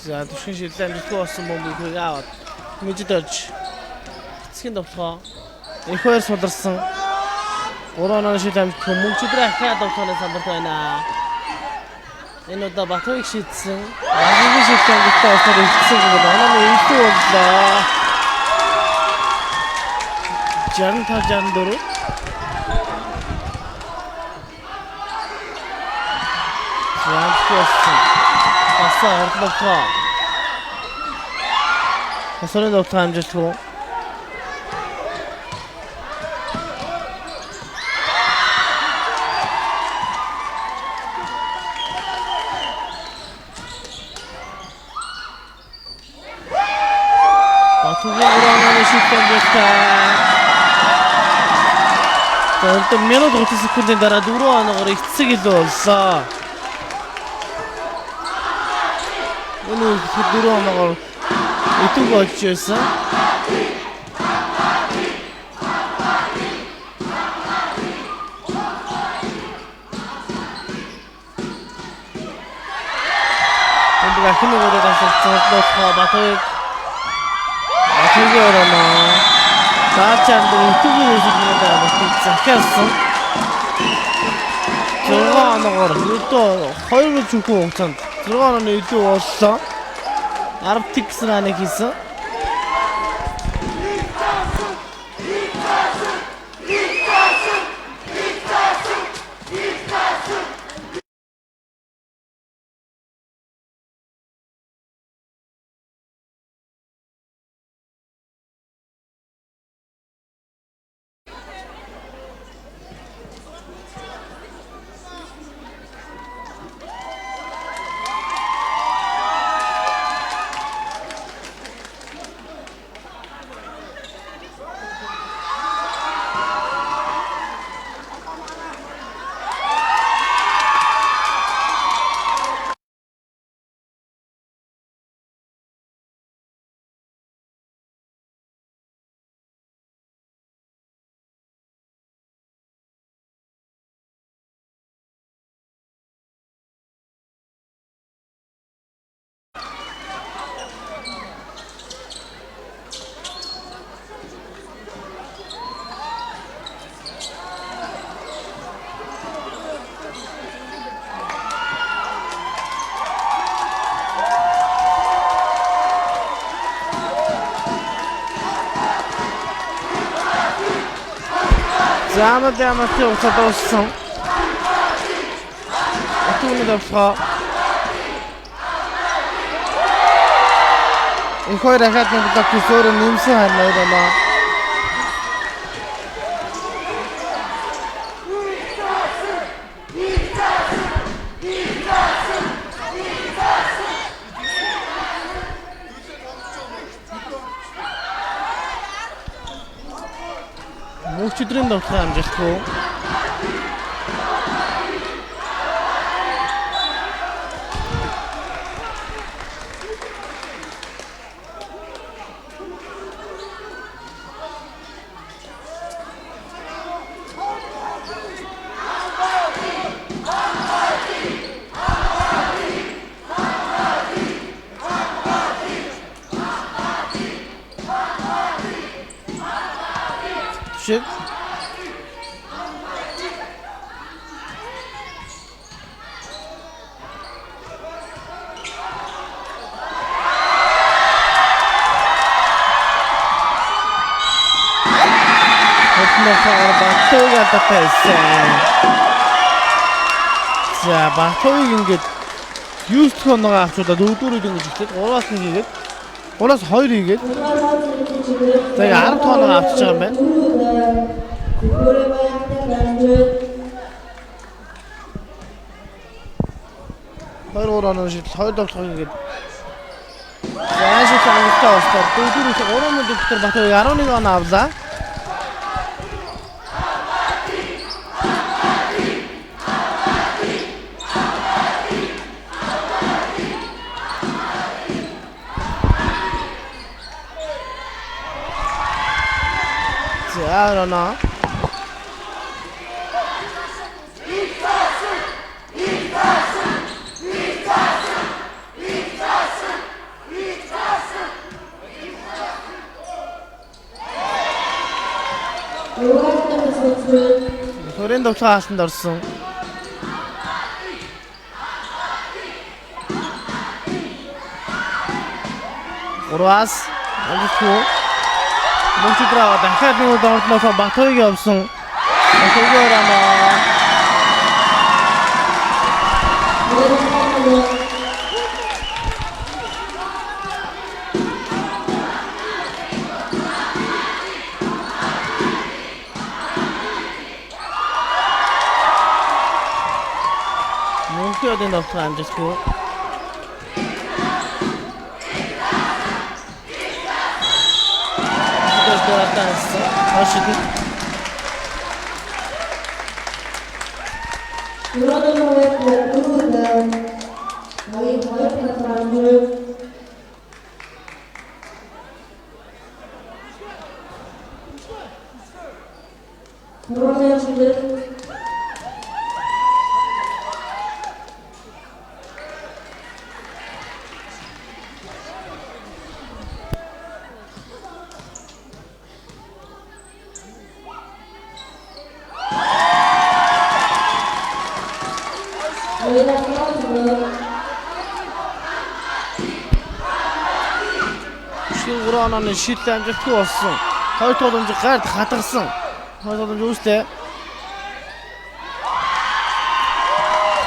B: За түшин шилэн амжилтгүй болсон бомбыг аваад мэддэж эцгийн довтлогоо их хоёр суларсан 3 оноо шилэн амжилтгүй мөнчдрийн ахиад довтлооны самбарт байна. Энэ удаа Батбаяг шийдсэн. Агийн шилэн амжилттай болсоор ихсэн гэдэг онооны элдв боллоо. 65-64. Ямскосон. Пасаа орлогоо. Пасаны довтлоо амжилтгүй. Батбаяг орооны шилэн амжилттай. За минут 30 секундын дараа 4 оноогоор эцэг илүү боллоо. Энэ үеийн 4 оноогоор итэг болж байсан. энэ дахин нэг удаа тасалцсан Батбаяг ороо Таачаанд итгийн үеийг захиалсан. 6 оноогоор өдөө 2 зөвхөн хугацаанд 6 онооны илүү боллоо. 10 тикс раныг хийсэн. Зама дэмэтэй уцаадсан. Атуны давхаа. Их хоёр ахад нэг төсөөр нэмсэн харна. Мөнчдрийн довтлоо амжилтгүй. Шиг За Батбаяг ингээд 9 дэх оноогоо авчулаад өвдөрөд ингэж ихтэй 3-аас 1 хийгээд 3-аас 2 хийгээд за 10 тооноо авчиж байгаа юм байна. Хоёр оноо шийдэл 2 тоглох ингээд Ашиг амттай устдаар дөрөв 3 минут дотор Батбаяг 11 он авлаа. За Рона.
C: 노란색 선수
B: Төрийн довтлогын хаалтанд орсон. Урвас алисгүй мөнчдраа дахиад нэг удаа орноосоо Батбаяг явсан. Батбаяг амаа мөнхөдийн довтлогын амжилтгүй. Гуронооны шийдэл амжилтгүй болсон. Хоёр тогломж гард хатгасан. Хоёр тогломж үүстэй.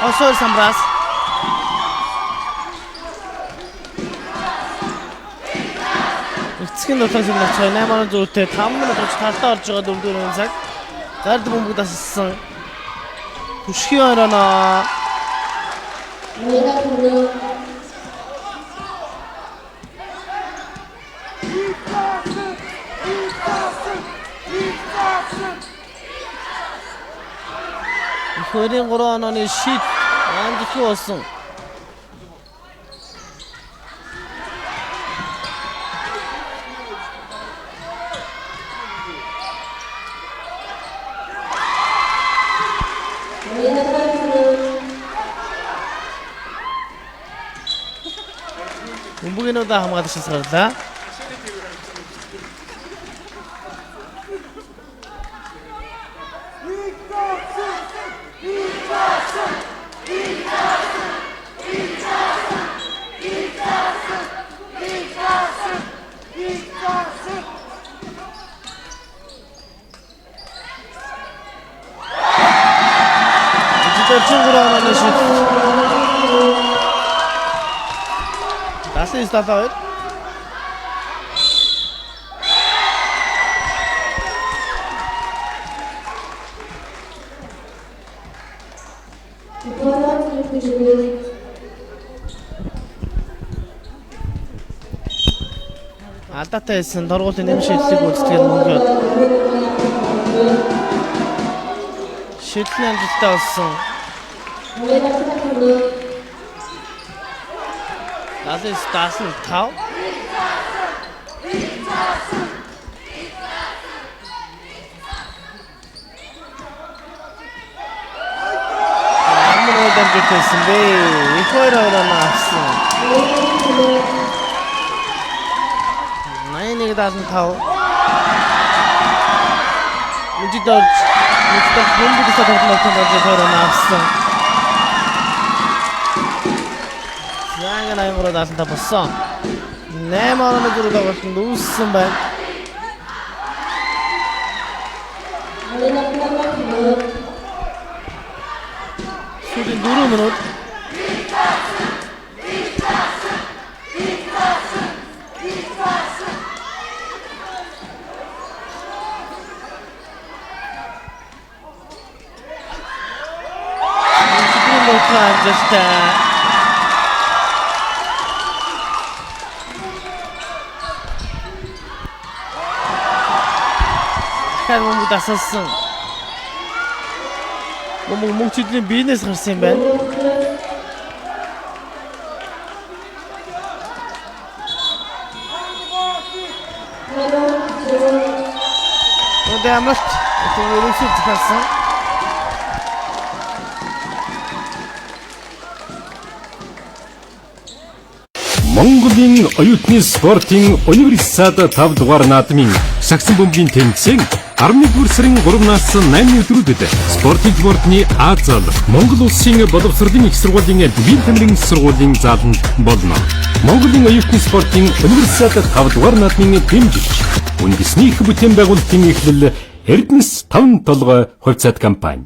B: Осоор самраас. Эцгийн дотроос нь 8 зүйтэй 5 минут талтаа орж байгаа дөрөвдүгээр цаг. Гард бөмбөг дассан. Хүшгийн орооно. Хоёрын 3 онооны шийд амжилтгүй болсон. Бөмбөгийн удаа хамгаалж шалгарлаа. Das ist der Fall. Алдаатай байсан дургуулын нэм шийдлийг үзтгэл мөнгөд шийдлийн амжилттай болсон. Das ist das ein Tau. Амруудад гэсэн бэ. Их хоёроо наасан. 81,005. Үжидорж мэддэг бөмбөг тоглох тоглож наасан. Яагаад аймагруу даалтаа болсон. 8 оноо зүрх тоглолтод үүссэн байна. Сүүлийн 4 минут. дахиад мөнгө дасалсан. Мөнгөчдийн бизнес гарсан юм байна. Амралт ерөнхий захиалсан.
D: Монголын оюутны спортын универсиад 5 дугаар наадмын сагсан бөмбөгийн тэмцээн 11-р сарын 3-наас 8-ны өдрүүдэд спортын спортны А зал Монгол улсын боловсролын их сургуулийн дэвийн тамирын сургуулийн зааланд болно. Монголын оюутны спортын универсиад 5 дугаар наадмын дэмжигч үндэсний их бүтээн байгуулалтын эхлэл Эрдэнэс 5 толгой хувьцаат компани.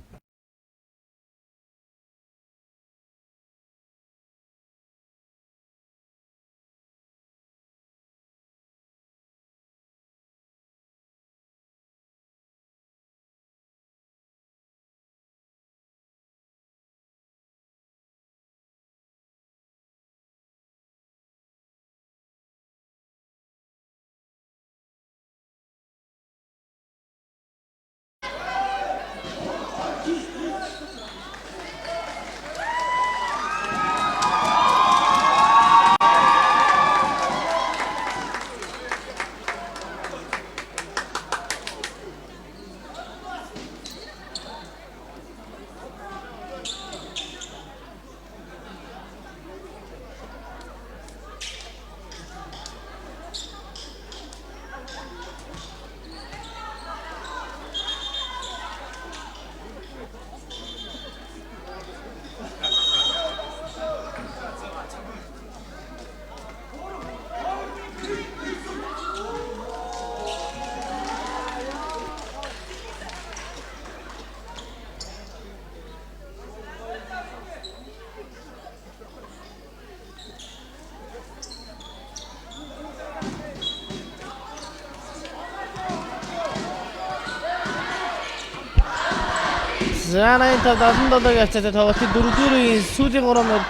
B: Заанаан тавдан гацтай тавтын 4-ийн сүүлийн 3 минут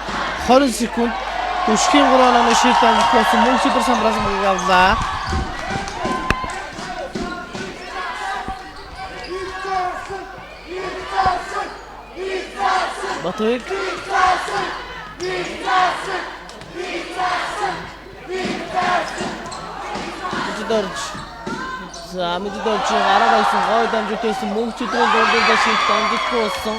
B: 20 секунд өшгийн 3 оны шилтэн болсон мөн супер самбраас мөнгө авлаа. Батыг Мэддэж араа байсан гой дамжуулсан мөнгөчдрийн дурдвар шилт амжилтгүй болсон.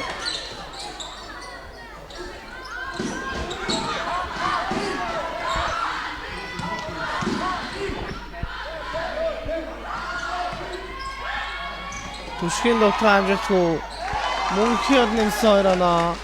B: Түшгийн дотроо амжилтгүй мөнгөний нэмсэн 2 оноо.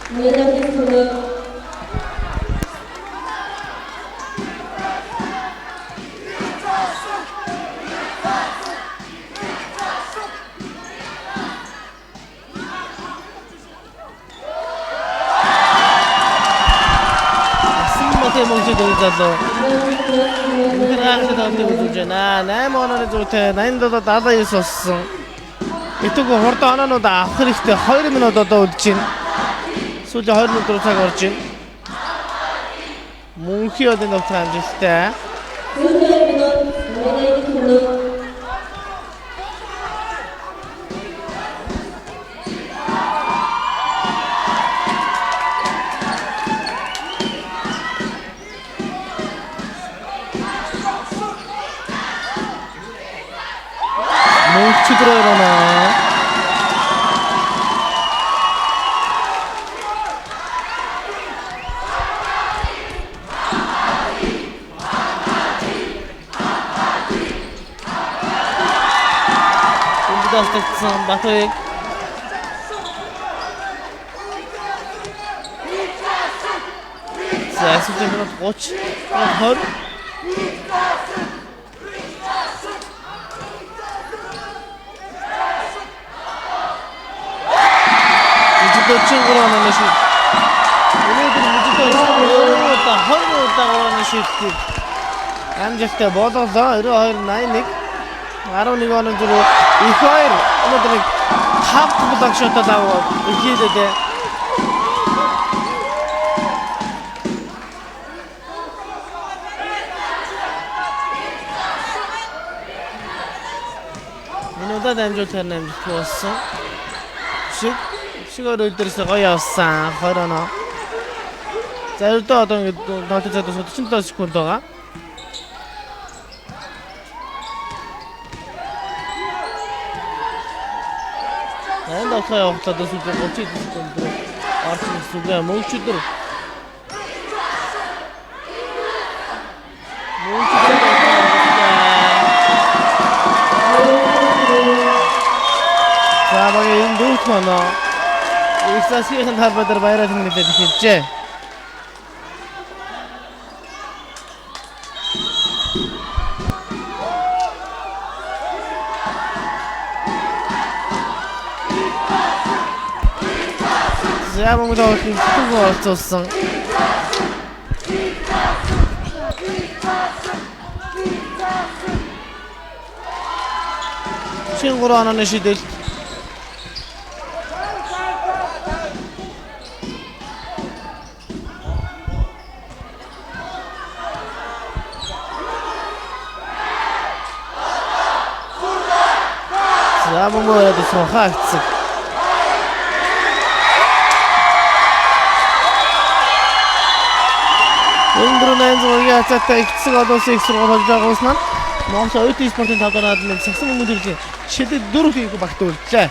B: Найман онооны зүйтэй 87-79 болсон. Итэг хурдан оноонууд авах хэрэгтэй 2 минут одоо үлдэж байна. Сүүлийн 2 минут цаг орж байна. Мөнхийн одын дотроо амжилттай. Мөнхчдрөө ирэнэ. Ундастсан Батыг Сасүтэн минут 30 20 Дочингроо нэмэш. Өнөөдөр мэдээж өөрөөр 20 удаагаар шийдтийг амжилттай болголоо. 92-81 11 оны зүрх их хоёр өнөөдөр 5 блок шот аваа хийлээ. удаа дамжуулахаар намжих болсон. Шиг өдөрөөсөө гоё явсан 20 оноо. За ердөө одоо ингэ тоглолт цаад 47 секунд байгаа. Энд одоо явахлаад өсөж 30 секунд орсон сүгэ мөнчдөр. За багийн энэ дүүт манай Ихсасхийн талбайд баяраар хүмүүдэд хэлжээ. За мөнгө төлөх орцуулсан. Чин 3 онооны шидэл. За мөнгө төлөх хаагцсан. Өндөр 800-ийн хацаатай ихцэг олон улсын их сургууль болж байгаа уснаа Монгол оюутны спортын тавдараад нэг сагсан мөнгө төрлийн шидэд 4 хийх багт үлджээ.